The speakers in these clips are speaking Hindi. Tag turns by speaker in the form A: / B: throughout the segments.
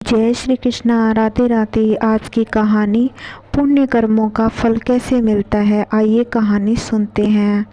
A: जय श्री कृष्णा। राधे राधे। आज की कहानी पुण्य कर्मों का फल कैसे मिलता है, आइए कहानी सुनते हैं।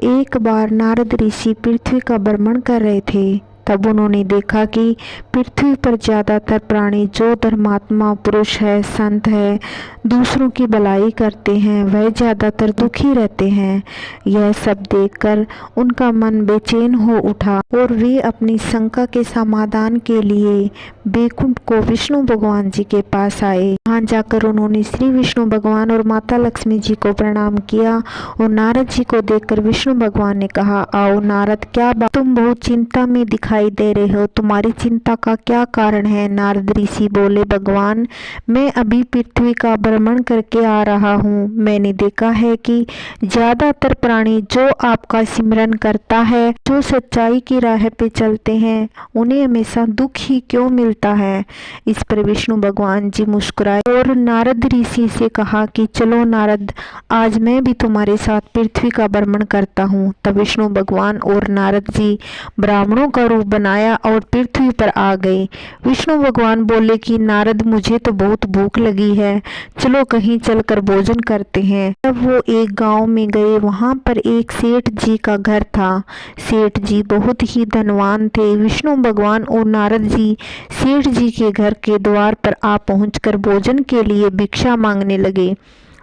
A: एक बार नारद ऋषि पृथ्वी का भ्रमण कर रहे थे। तब उन्होंने देखा कि पृथ्वी पर ज़्यादातर प्राणी जो धर्मात्मा पुरुष है, संत है, दूसरों की भलाई करते हैं, वह ज़्यादातर दुखी रहते हैं। यह सब देखकर उनका मन बेचैन हो उठा और वे अपनी शंका के समाधान के लिए बैकुंठ को विष्णु भगवान जी के पास आए। वहाँ जाकर उन्होंने श्री विष्णु भगवान और माता लक्ष्मी जी को प्रणाम किया और नारद जी को देखकर विष्णु भगवान ने कहा, आओ नारद, क्या बात, तुम बहुत चिंता में दिखाई दे रहे हो, तुम्हारी चिंता का क्या कारण है। नारद ऋषि बोले, भगवान, मैं अभी पृथ्वी का भ्रमण करके आ रहा हूँ। मैंने देखा है कि ज्यादातर प्राणी जो आपका सिमरन करता है, जो सच्चाई की राह पे चलते हैं, उन्हें हमेशा दुख ही क्यों मिलता है। इस पर विष्णु भगवान जी मुस्कुराए और नारद ऋषि से कहा कि चलो नारद, आज मैं भी तुम्हारे साथ पृथ्वी का भ्रमण करता हूँ। तब विष्णु भगवान और नारद जी ब्राह्मणों का रूप बनाया और पृथ्वी पर आ गए। विष्णु भगवान बोले कि नारद, मुझे तो बहुत भूख लगी है, चलो कहीं चलकर भोजन करते हैं। तब वो एक गांव में गए। वहां पर एक सेठ जी का घर था। सेठ जी बहुत ही धनवान थे। विष्णु भगवान और नारद जी सेठ जी के घर के द्वार पर आ पहुंचकर भोजन के लिए भिक्षा मांगने लगे।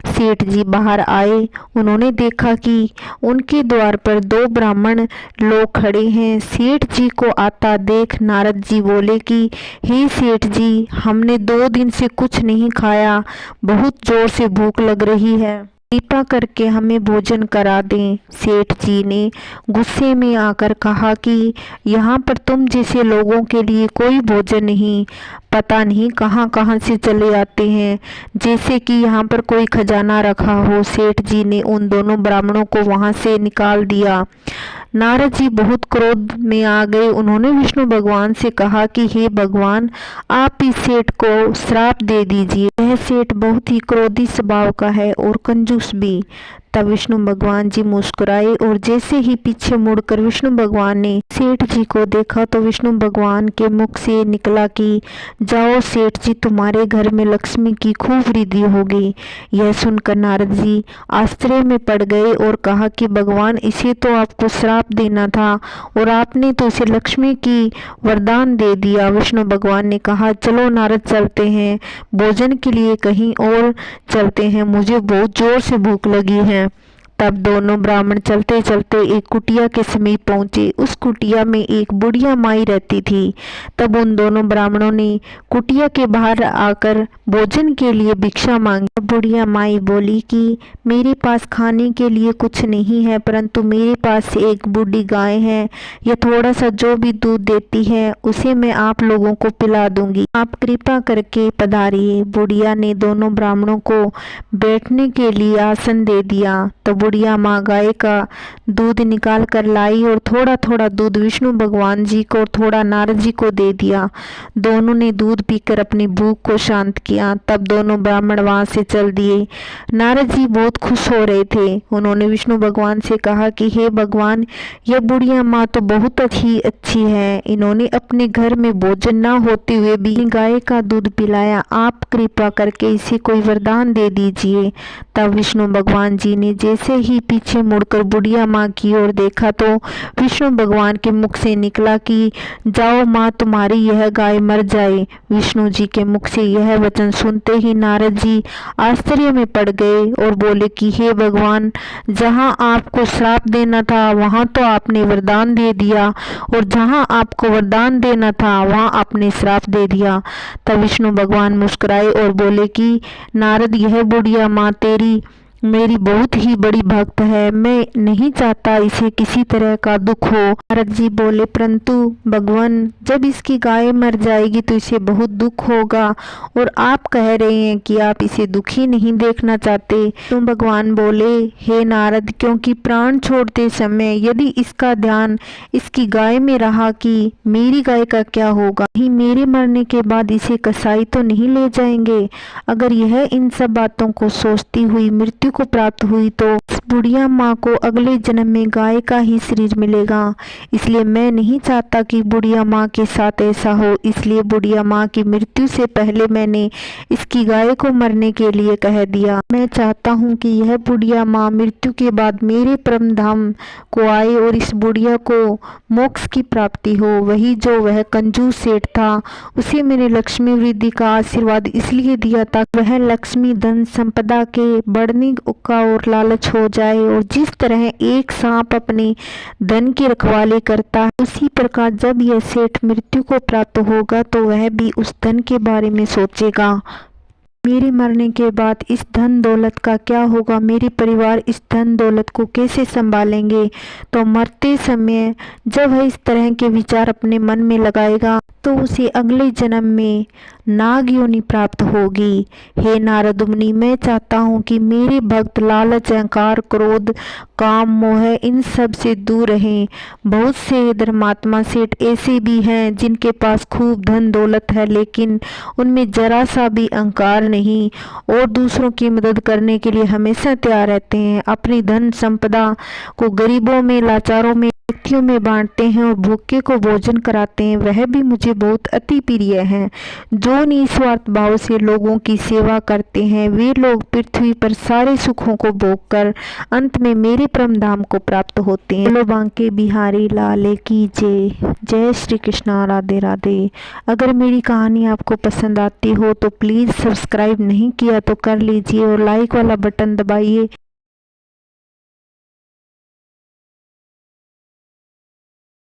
A: सेठ जी बाहर आए। उन्होंने देखा कि उनके द्वार पर दो ब्राह्मण लोग खड़े हैं। सेठ जी को आता देख नारद जी बोले कि हे सेठ जी, हमने 2 दिन से कुछ नहीं खाया, बहुत जोर से भूख लग रही है, कृपा करके हमें भोजन करा दें। सेठ जी ने गुस्से में आकर कहा कि यहाँ पर तुम जैसे लोगों के लिए कोई भोजन नहीं, पता नहीं कहाँ कहाँ से चले आते हैं, जैसे कि यहाँ पर कोई खजाना रखा हो। सेठ जी ने उन दोनों ब्राह्मणों को वहाँ से निकाल दिया। नारद जी बहुत क्रोध में आ गए। उन्होंने विष्णु भगवान से कहा कि हे भगवान, आप इस सेठ को श्राप दे दीजिए, यह सेठ बहुत ही क्रोधी स्वभाव का है और कंजूस भी। तब विष्णु भगवान जी मुस्कुराए और जैसे ही पीछे मुड़कर विष्णु भगवान ने सेठ जी को देखा तो विष्णु भगवान के मुख से निकला कि जाओ सेठ जी, तुम्हारे घर में लक्ष्मी की खूब वृद्धि होगी। यह सुनकर नारद जी आश्चर्य में पड़ गए और कहा कि भगवान, इसे तो आपको श्राप देना था और आपने तो इसे लक्ष्मी की वरदान दे दिया। विष्णु भगवान ने कहा, चलो नारद, चलते हैं भोजन के लिए कहीं और चलते हैं, मुझे बहुत जोर से भूख लगी है। तब दोनों ब्राह्मण चलते चलते एक कुटिया के समीप पहुंचे। उस कुटिया में एक बुढ़िया माई रहती थी। तब उन दोनों ब्राह्मणों ने कुटिया के बाहर आकर भोजन के लिए भिक्षा मांगी। बुढ़िया माई बोली कि मेरे पास खाने के लिए कुछ नहीं है, परंतु मेरे पास एक बूढ़ी गाय है, यह थोड़ा सा जो भी दूध देती है उसे मैं आप लोगों को पिला दूंगी, आप कृपा करके पधारिए। बुढ़िया ने दोनों ब्राह्मणों को बैठने के लिए आसन दे दिया। तो बुढ़िया माँ गाय का दूध निकाल कर लाई और थोड़ा थोड़ा दूध विष्णु भगवान जी को और थोड़ा नारद जी को दे दिया। दोनों ने दूध पीकर अपनी भूख को शांत किया। तब दोनों ब्राह्मण वहां से चल दिए। नारद जी बहुत खुश हो रहे थे। उन्होंने विष्णु भगवान से कहा कि हे भगवान, यह बुढ़िया माँ तो बहुत ही अच्छी है, इन्होंने अपने घर में भोजन न होते हुए भी गाय का दूध पिलाया, आप कृपा करके इसे कोई वरदान दे दीजिए। तब विष्णु भगवान जी ने जैसे ही पीछे मुड़कर बुढ़िया माँ की ओर देखा तो विष्णु भगवान के मुख से निकला कि जाओ माँ, तुम्हारी यह गाय मर जाए। विष्णु जी के मुख से यह वचन सुनते ही नारद जी आश्चर्य में पड़ गए और बोले कि हे भगवान, जहाँ आपको श्राप देना था वहाँ तो आपने वरदान दे दिया और जहाँ आपको वरदान देना था वहाँ आपने श्राप दे दिया। तब विष्णु भगवान मुस्कुराए और बोले कि नारद, यह बुढ़िया माँ तेरी मेरी बहुत ही बड़ी भक्त है, मैं नहीं चाहता इसे किसी तरह का दुख हो। नारद जी बोले, परंतु भगवान, जब इसकी गाय मर जाएगी तो इसे बहुत दुख होगा और आप कह रहे हैं कि आप इसे दुखी नहीं देखना चाहते। तो भगवान बोले, हे नारद, क्योंकि प्राण छोड़ते समय यदि इसका ध्यान इसकी गाय में रहा कि मेरी गाय का क्या होगा, ही मेरे मरने के बाद इसे कसाई तो नहीं ले जाएंगे। अगर यह इन सब बातों को सोचती हुई मृत्यु को प्राप्त हुई तो इस बुढ़िया माँ को अगले जन्म में गाय का ही शरीर मिलेगा। इसलिए मैं नहीं चाहता कि बुढ़िया माँ के साथ ऐसा हो। इसलिए बुढ़िया माँ की मृत्यु से पहले मैंने इसकी गाय को मरने के लिए कह दिया। मैं चाहता हूँ कि यह बुढ़िया माँ मृत्यु के बाद मेरे परम धाम को आए और इस बुढ़िया को मोक्ष की प्राप्ति हो। वही जो वह कंजूस सेठ था, उसे मैंने लक्ष्मी वृद्धि का आशीर्वाद इसलिए दिया ताकि वह लक्ष्मी धन संपदा के बढ़ने का और लालच हो जाए, और जिस तरह एक सांप अपने धन की रखवाली करता है, उसी प्रकार जब यह सेठ मृत्यु को प्राप्त होगा तो वह भी उस धन के बारे में सोचेगा। मेरे मरने के बाद इस धन दौलत का क्या होगा, मेरे परिवार इस धन दौलत को कैसे संभालेंगे। तो मरते समय जब वह इस तरह के विचार अपने मन में लगाएगा तो उसे अगले जन्म में नाग योनि प्राप्त होगी। हे नारद मुनि, मैं चाहता हूँ कि मेरे भक्त लालच, अहंकार, क्रोध, काम, मोह इन सब से दूर रहें। बहुत से धर्मात्मा सेठ ऐसे भी हैं जिनके पास खूब धन दौलत है, लेकिन उनमें जरा सा भी अहंकार नहीं और दूसरों की मदद करने के लिए हमेशा तैयार रहते हैं। अपनी धन संपदा को गरीबों में, लाचारों में, व्यक्तियों में बांटते हैं और भूखे को भोजन कराते हैं। वह भी मुझे बहुत अति प्रिय हैं। जो निस्वार्थ भाव से लोगों की सेवा करते हैं, वे लोग पृथ्वी पर सारे सुखों को भोगकर अंत में मेरे परम धाम को प्राप्त होते हैं। बोलो बांके बिहारी लाल की जय। जय श्री कृष्णा, राधे राधे। अगर मेरी कहानी आपको पसंद आती हो तो प्लीज़ सब्सक्राइब नहीं किया तो कर लीजिए और लाइक वाला बटन दबाइए।